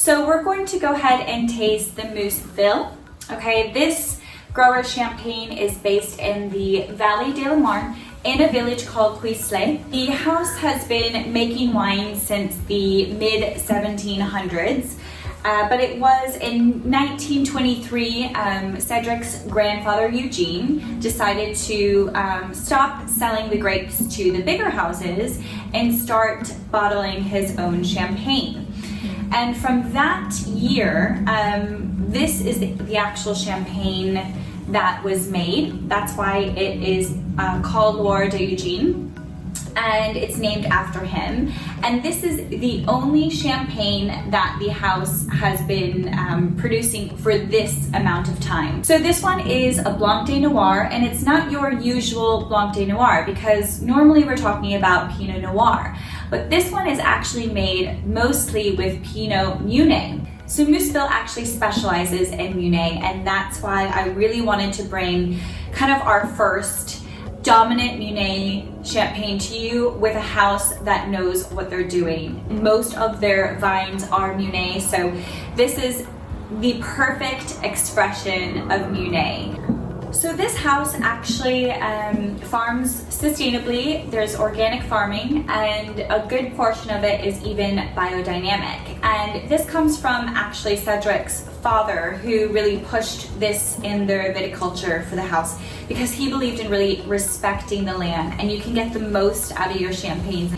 So we're going to go ahead and taste the Moussé. Okay, this grower champagne is based in the Valley de la Marne in a village called Cuislé. The house has been making wine since the mid 1700s. But it was in 1923, Cedric's grandfather Eugene decided to stop selling the grapes to the bigger houses and start bottling his own champagne. And from that year, this is the actual champagne that was made. That's why it is called Loire de Eugene, and it's named after him. And this is the only champagne that the house has been producing for this amount of time. So this one is a Blanc de Noir, and it's not your usual Blanc de Noir, because normally we're talking about Pinot Noir, but this one is actually made mostly with Pinot Meunier. So Moussé actually specializes in Meunier, and that's why I really wanted to bring kind of our first dominant Meunier champagne to you with a house that knows what they're doing. Most of their vines are Meunier, so this is the perfect expression of Meunier. So this house actually farms sustainably. There's organic farming, and a good portion of it is even biodynamic. And this comes from actually Cedric's father, who really pushed this in their viticulture for the house, because he believed in really respecting the land, and you can get the most out of your champagnes.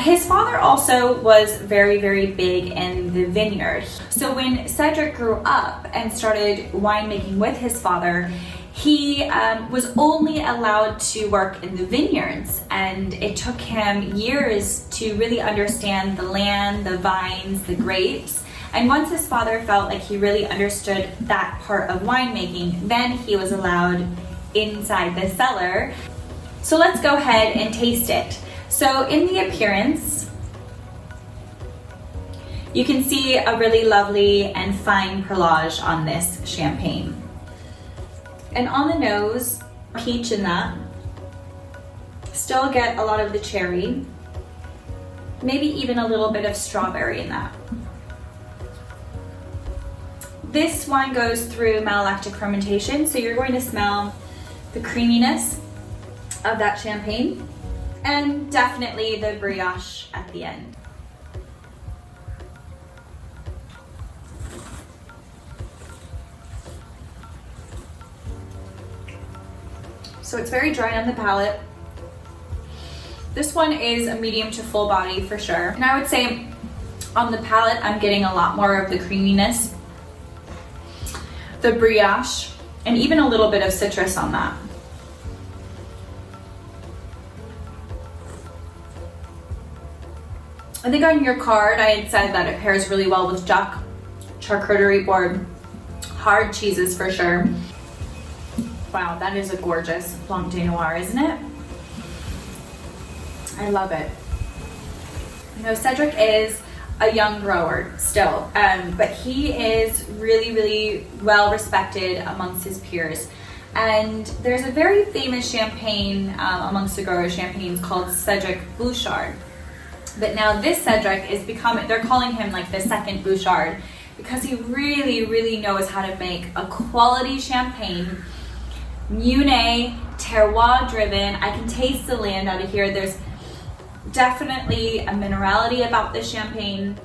His father also was very, very big in the vineyard. So when Cedric grew up and started winemaking with his father, he was only allowed to work in the vineyards, and it took him years to really understand the land, the vines, the grapes. And once his father felt like he really understood that part of winemaking, then he was allowed inside the cellar. So let's go ahead and taste it. So in the appearance, you can see a really lovely and fine perlage on this champagne. And on the nose, peach in that. Still get a lot of the cherry, maybe even a little bit of strawberry in that. This wine goes through malolactic fermentation, so you're going to smell the creaminess of that champagne, and definitely the brioche at the end. So it's very dry on the palate. This one is a medium to full body for sure. And I would say on the palate, I'm getting a lot more of the creaminess, the brioche, and even a little bit of citrus on that. I think on your card, I had said that it pairs really well with Jacques charcuterie board, hard cheeses for sure. Wow, that is a gorgeous Blanc de Noir, isn't it? I love it. You know, Cedric is a young grower still, but he is really, really well respected amongst his peers. And there's a very famous champagne amongst the grower champagnes called Cedric Bouchard. But now this Cedric is becoming, they're calling him like the second Bouchard, because he really, really knows how to make a quality champagne. Meunier, terroir driven. I can taste the land out of here. There's definitely a minerality about this champagne.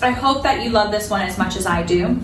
I hope that you love this one as much as I do.